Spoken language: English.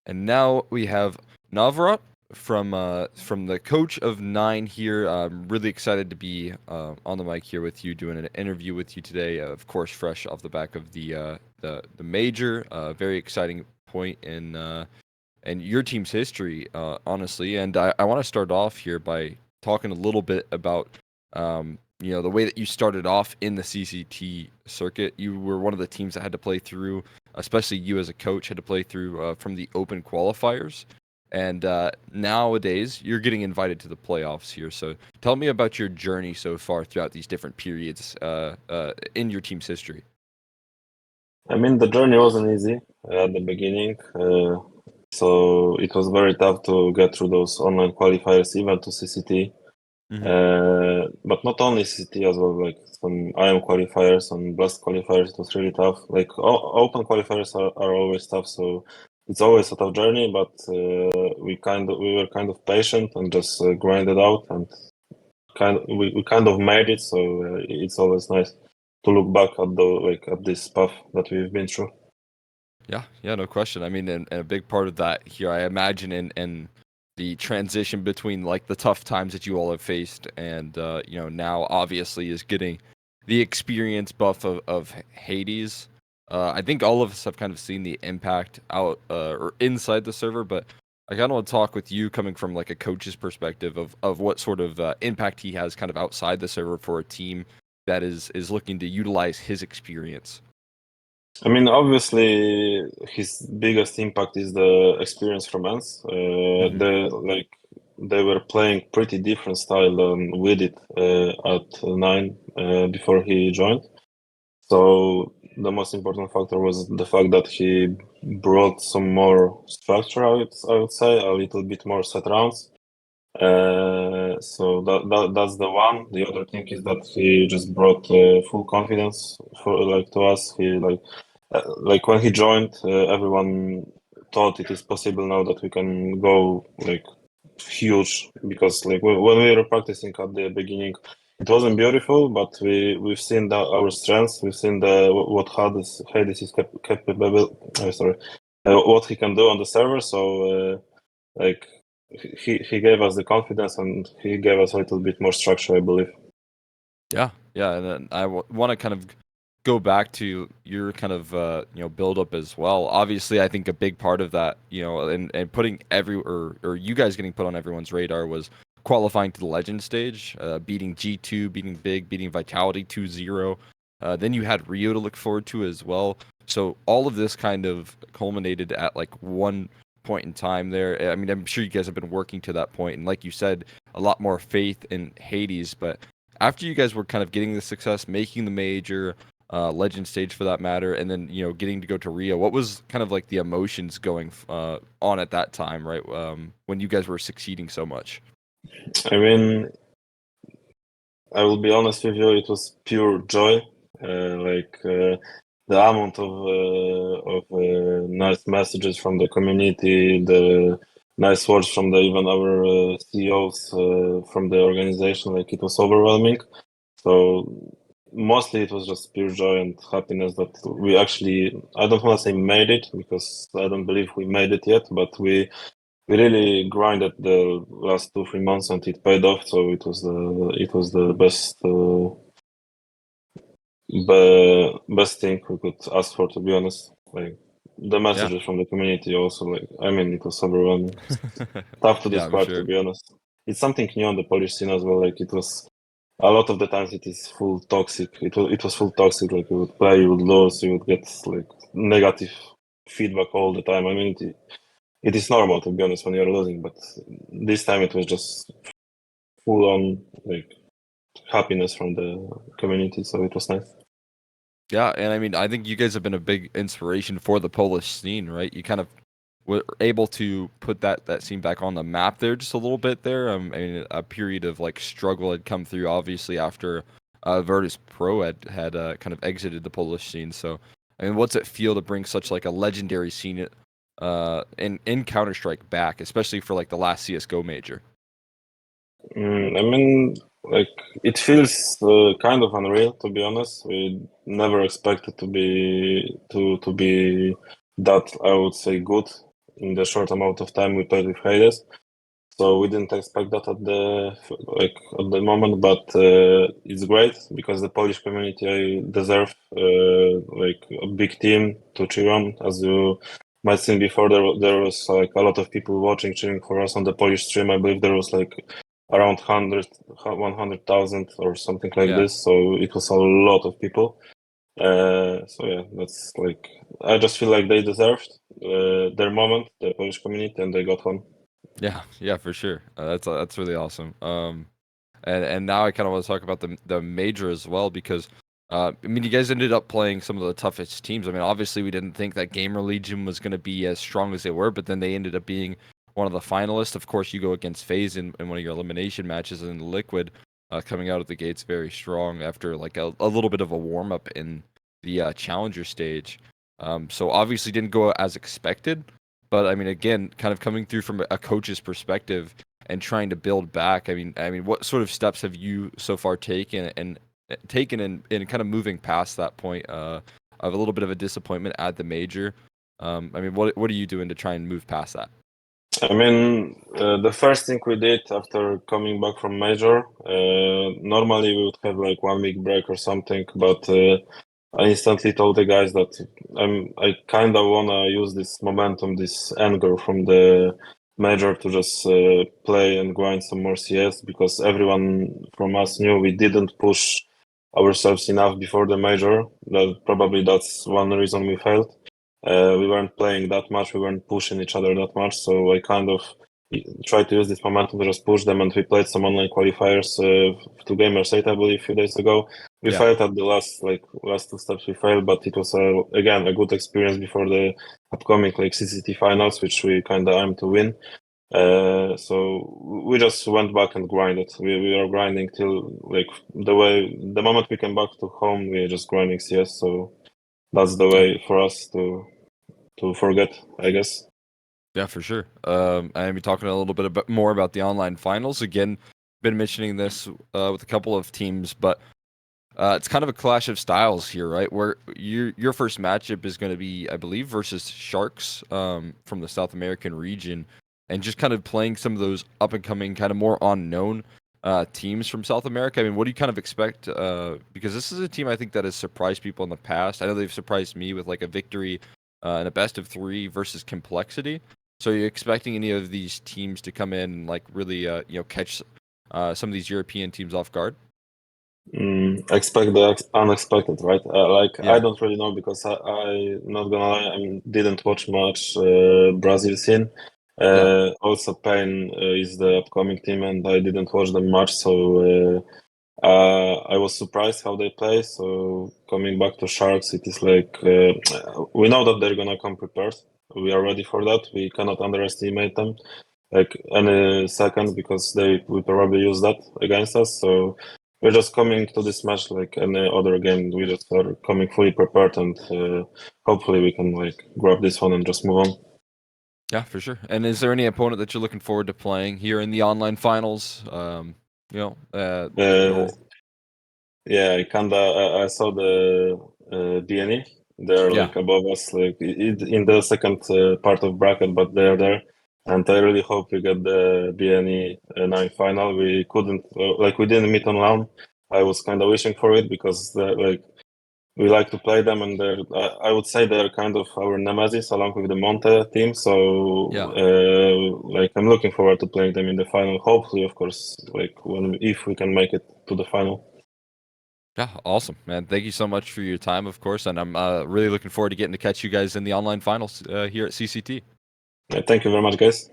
And now we have Nawrot from the coach of Nine here. I'm really excited to be on the mic here with you, doing an interview with you today. Of course, fresh off the back of the major, very exciting point in your team's history, honestly. And I want to start off here by talking a little bit about the way that you started off in the CCT circuit. You were one of the teams that had to play through, especially you as a coach, had to play through from the open qualifiers. And nowadays, you're getting invited to the playoffs here. So tell me about your journey so far throughout these different periods in your team's history. I mean, the journey wasn't easy at the beginning, so it was very tough to get through those online qualifiers, even to CCT. Hmm. But not only CCT as well, like some IM qualifiers and Blast qualifiers, it was really tough. Like open qualifiers are always tough, so it's always a tough journey. But we were kind of patient and just grinded out, and we kind of made it. So it's always nice to look back at at this path that we've been through. Yeah, no question. I mean, and a big part of that here, I imagine, in the transition between like the tough times that you all have faced, and now obviously is getting the experience buff of Hades. I think all of us have kind of seen the impact out or inside the server, but I kind of want to talk with you coming from like a coach's perspective of what sort of impact he has kind of outside the server for a team that is looking to utilize his experience. I mean, obviously, his biggest impact is the experience from us. Hmm. They were playing pretty different style than we did at nine before he joined. So the most important factor was the fact that he brought some more structure. I would say a little bit more set rounds. So that's the one. The other thing is that he just brought full confidence to us. Like when he joined, everyone thought it is possible now that we can go like huge because like when we were practicing at the beginning, it wasn't beautiful, but we've seen our strengths. We've seen what Hades is capable. Sorry, what he can do on the server. So like he gave us the confidence and he gave us a little bit more structure, I believe. Yeah, and then I want to kind of go back to your kind of build up as well. Obviously, I think a big part of that, and putting or you guys getting put on everyone's radar was qualifying to the legend stage, beating G2, beating Big, beating Vitality 2-0. Then you had Rio to look forward to as well. So all of this kind of culminated at like one point in time there. I mean, I'm sure you guys have been working to that point, and like you said, a lot more faith in Hades, but after you guys were kind of getting the success, making the major, legend stage for that matter, and then getting to go to Rio, what was kind of like the emotions going on at that time, right? When you guys were succeeding so much. I mean, I will be honest with you, it was pure joy. The amount of nice messages from the community, the nice words from even our CEOs from the organization, like it was overwhelming. So mostly it was just pure joy and happiness that we actually, I don't want to say made it because I don't believe we made it yet, but we really grinded the last 2-3 months and it paid off. So it was the best thing we could ask for, to be honest. Like the Yeah. messages from the community also, like I mean, it was overwhelming. Tough to Yeah, I'm describe, to sure. be honest. It's something new on the Polish scene as well. Like it was a lot of the times it is full toxic. It was full toxic. Like you would play, you would lose, you would get like negative feedback all the time. I mean, it is normal, to be honest, when you're losing, but this time it was just full on like happiness from the community, so it was nice. Yeah, and I mean, I think you guys have been a big inspiration for the Polish scene, right? You kind of were able to put that scene back on the map there just a little bit there. I mean, a period of like struggle had come through, obviously after Virtus Pro had kind of exited the Polish scene. So, I mean, what's it feel to bring such like a legendary scene in Counter Strike back, especially for like the last CS:GO major? I mean, like it feels kind of unreal, to be honest. We never expected to be that, I would say, good in the short amount of time we played with Hades. So we didn't expect that at the moment, but it's great because the Polish community deserve like a big team to cheer on. As you might seen before, there was like a lot of people watching, cheering for us on the Polish stream. I believe there was like around 100,000 or something like Yeah. this. So it was a lot of people. So yeah, that's like I just feel like they deserved their moment, the Polish community, and they got one. Yeah, for sure. That's really awesome. And now I kind of want to talk about the major as well because I mean you guys ended up playing some of the toughest teams. I mean obviously we didn't think that Gamer Legion was going to be as strong as they were, but then they ended up being one of the finalists. Of course, you go against FaZe in one of your elimination matches, and Liquid coming out of the gates very strong after like a little bit of a warm up in the challenger stage. So obviously didn't go as expected, but I mean again, kind of coming through from a coach's perspective and trying to build back. I mean, what sort of steps have you so far taken and kind of moving past that point of a little bit of a disappointment at the major? I mean, what are you doing to try and move past that? I mean, the first thing we did after coming back from major, normally we would have like 1 week break or something, but I instantly told the guys that I kind of wanna use this momentum, this anger from the major to just play and grind some more CS because everyone from us knew we didn't push ourselves enough before the major. That's one reason we failed. We weren't playing that much, we weren't pushing each other that much, so I kind of tried to use this momentum to just push them, and we played some online qualifiers to Gamers 8, I believe, a few days ago. We Yeah, failed at the last two steps. We failed, but it was again a good experience before the upcoming like CCT Finals, which we kind of aimed to win. So we just went back and grinded. We are grinding till like the moment we came back to home, we are just grinding CS. So that's the yeah, way for us to forget, I guess. yeah, for sure. And be talking a little bit more about the online finals again. Been mentioning this with a couple of teams, but it's kind of a clash of styles here, right? Where your first matchup is going to be, I believe, versus Sharks from the South American region, and just kind of playing some of those up and coming, kind of more unknown teams from South America. I mean, what do you kind of expect? Because this is a team I think that has surprised people in the past. I know they've surprised me with like a victory in a best of three versus Complexity. So, are you expecting any of these teams to come in and like really, catch some of these European teams off guard? Expect the unexpected, right? Like I Yeah, don't really know because I not gonna lie, didn't watch much Brazil scene. yeah. Also, Pain is the upcoming team, and I didn't watch them much, so I was surprised how they play. So coming back to Sharks, it is like we know that they're gonna come prepared. We are ready for that. We cannot underestimate them like any second because they will probably use that against us. So we're just coming to this match like any other game. We just are coming fully prepared, and hopefully we can like grab this one and just move on. Yeah, for sure. And is there any opponent that you're looking forward to playing here in the online finals? Uh, Or yeah, I saw the BNE. They're yeah, like above us, like in the second part of bracket, but they're there. And I really hope we get the BNE 9 final. We couldn't, we didn't meet on LAN. I was kind of wishing for it because like we like to play them, and I would say they're kind of our nemesis along with the Monte team. So yeah, like I'm looking forward to playing them in the final. Hopefully, of course, like when if we can make it to the final. yeah. Awesome, man. Thank you so much for your time, of course, and I'm really looking forward to getting to catch you guys in the online finals here at CCT. Thank you very much, guys.